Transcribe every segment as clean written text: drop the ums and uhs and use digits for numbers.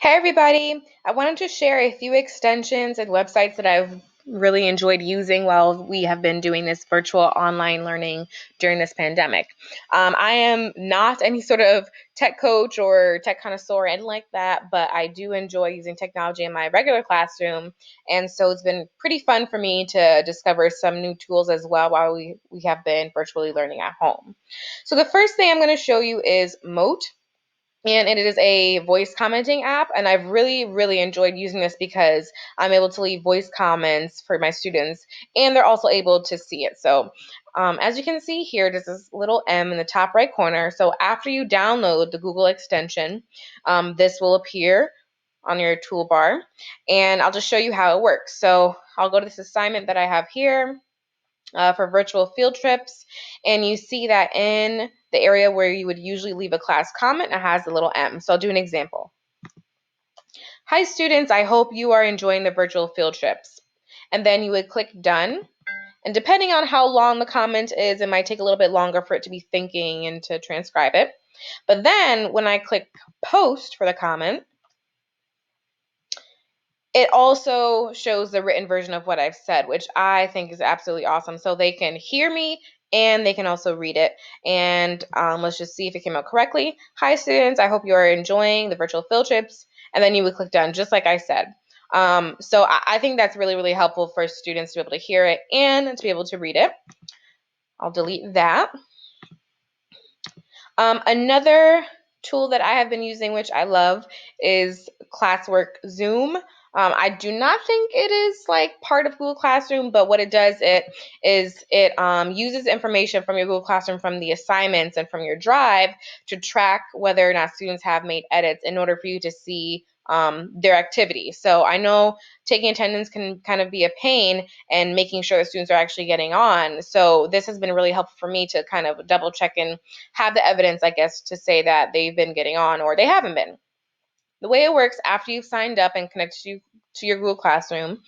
Hey everybody! I wanted to share a few extensions and websites that I've really enjoyed using while we have been doing this virtual online learning during this pandemic. I am not any sort of tech coach or tech connoisseur or anything like that, but I do enjoy using technology in my regular classroom, and so it's been pretty fun for me to discover some new tools as well while we have been virtually learning at home. So the first thing I'm going to show you is Mote, and it is a voice commenting app, and I've really enjoyed using this because I'm able to leave voice comments for my students, and they're also able to see it. So as you can see here, there's this little M in the top right corner. So after you download the Google extension, this will appear on your toolbar, and I'll just show you how it works. So I'll go to this assignment that I have here for virtual field trips, and you see that in the area where you would usually leave a class comment, it has the little M. So I'll do an example. Hi students, I hope you are enjoying the virtual field trips. And then you would click done. And depending on how long the comment is, it might take a little bit longer for it to be thinking and to transcribe it. But then when I click post for the comment, it also shows the written version of what I've said, which I think is absolutely awesome. So they can hear me and they can also read it. And let's just see if it came out correctly. Hi, students. I hope you are enjoying the virtual field trips. And then you would click done, just like I said. So I think that's really helpful for students to be able to hear it and to be able to read it. I'll delete that. Another tool that I have been using, which I love, is Classwork Zoom. I do not think it is like part of Google Classroom, but what it does it uses information from your Google Classroom, from the assignments and from your drive, to track whether or not students have made edits in order for you to see their activity. So I know taking attendance can kind of be a pain, and making sure the students are actually getting on. So this has been really helpful for me to kind of double check and have the evidence, I guess, to say that they've been getting on or they haven't been. The way it works, after you've signed up and connected to your Google Classroom,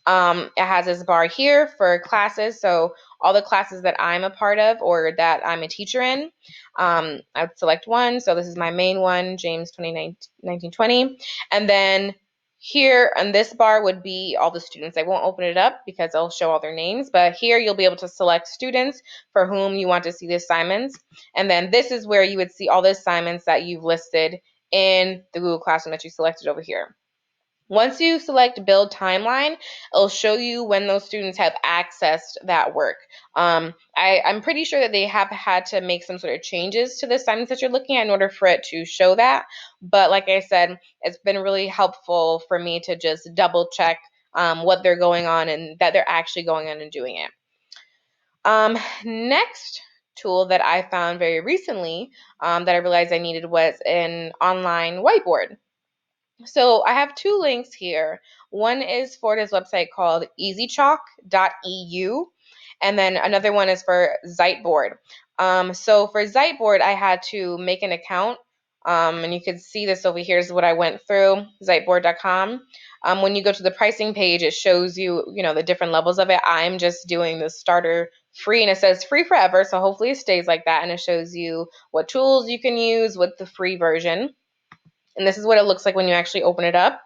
it has this bar here for classes. So all the classes that I'm a part of or that I'm a teacher in, I would select one. So this is my main one, James 1920. And then here on this bar would be all the students. I won't open it up because I'll show all their names, but here you'll be able to select students for whom you want to see the assignments. And then this is where you would see all the assignments that you've listed in the Google Classroom that you selected over here. Once you select build timeline, it'll show you when those students have accessed that work. I'm pretty sure that they have had to make some sort of changes to the assignments that you're looking at in order for it to show that. But like I said, it's been really helpful for me to just double check what they're going on and that they're actually going on and doing it. Next tool that I found very recently that I realized I needed was an online whiteboard. So I have two links here. One is for this website called easychalk.eu, and then another one is for Ziteboard. So for Ziteboard, I had to make an account, and you can see this over here is what I went through, ziteboard.com. When you go to the pricing page, it shows you, the different levels of it. I'm just doing the starter free, and it says free forever, so hopefully it stays like that, and it shows you what tools you can use with the free version. And this is what it looks like when you actually open it up.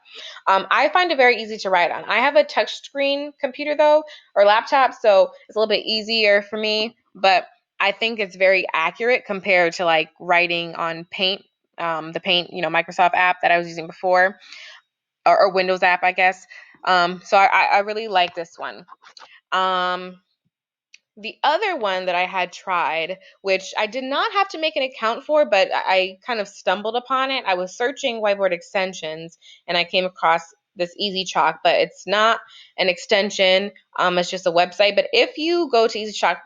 I find it very easy to write on. I have a touchscreen computer though, or laptop, so it's a little bit easier for me, but I think it's very accurate compared to like writing on Paint, the Paint, Microsoft app that I was using before, or Windows app, I guess. So I really like this one. The other one that I had tried, which I did not have to make an account for, but I kind of stumbled upon it. I was searching whiteboard extensions and I came across this Easy Chalk, but it's not an extension. It's just a website. But if you go to Easy Chalk,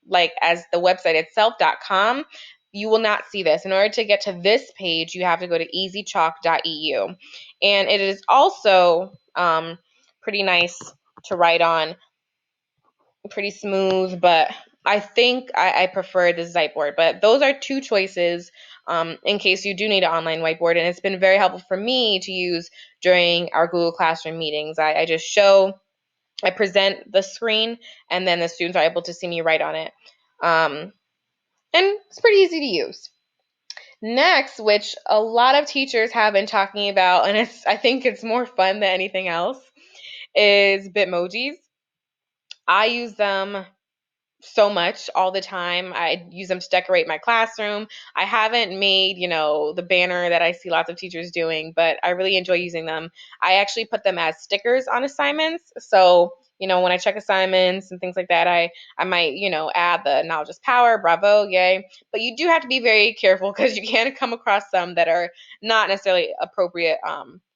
like as the website itself.com, you will not see this. In order to get to this page, you have to go to easychalk.eu. And it is also pretty nice to write on, pretty smooth, but I think I prefer the Ziteboard. But those are two choices in case you do need an online whiteboard, and it's been very helpful for me to use during our Google Classroom meetings. I present the screen, and then the students are able to see me write on it. And it's pretty easy to use. Next, which a lot of teachers have been talking about, and I think it's more fun than anything else, is Bitmojis. I use them so much all the time. I use them to decorate my classroom. I haven't made, the banner that I see lots of teachers doing, but I really enjoy using them. I actually put them as stickers on assignments. So, when I check assignments and things like that, I might, add the knowledge is power, bravo, yay. But you do have to be very careful because you can come across some that are not necessarily appropriate,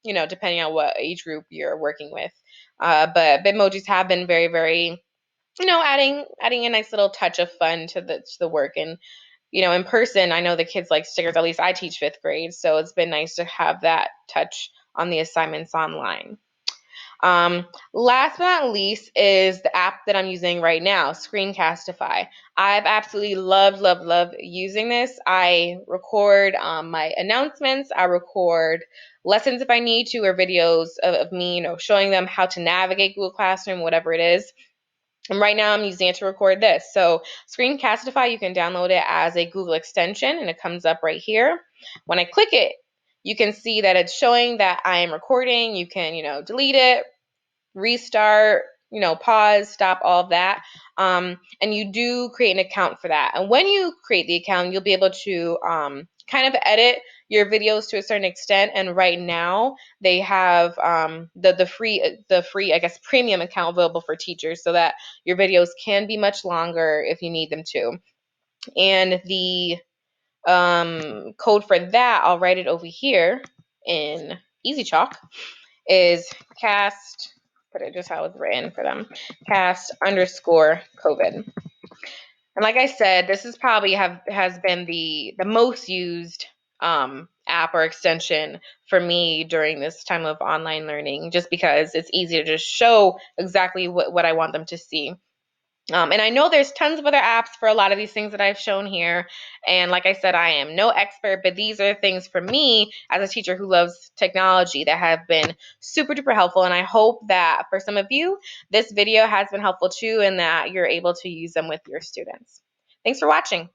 depending on what age group you're working with. But Bitmojis have been very, very adding a nice little touch of fun to the work. And in person, I know the kids like stickers. At least I teach fifth grade, so it's been nice to have that touch on the assignments online. Last but not least is the app that I'm using right now, Screencastify. I've absolutely loved using this. I record my announcements. I record lessons if I need to, or videos of me, showing them how to navigate Google Classroom, whatever it is. And right now I'm using it to record this. So Screencastify, you can download it as a Google extension and it comes up right here. When I click it, you can see that it's showing that I am recording. You can, delete it, restart, pause, stop, all of that. And you do create an account for that. And when you create the account, you'll be able to kind of edit your videos to a certain extent. And right now they have the free, I guess, premium account available for teachers so that your videos can be much longer if you need them to. And the code for that, I'll write it over here in Easy Chalk, is cast, put it just how it's written for them, cast_COVID. And like I said, this is probably has been the most used app or extension for me during this time of online learning, just because it's easy to just show exactly what I want them to see. And I know there's tons of other apps for a lot of these things that I've shown here. And like I said, I am no expert, but these are things for me as a teacher who loves technology that have been super duper helpful. And I hope that for some of you, this video has been helpful too, and that you're able to use them with your students. Thanks for watching.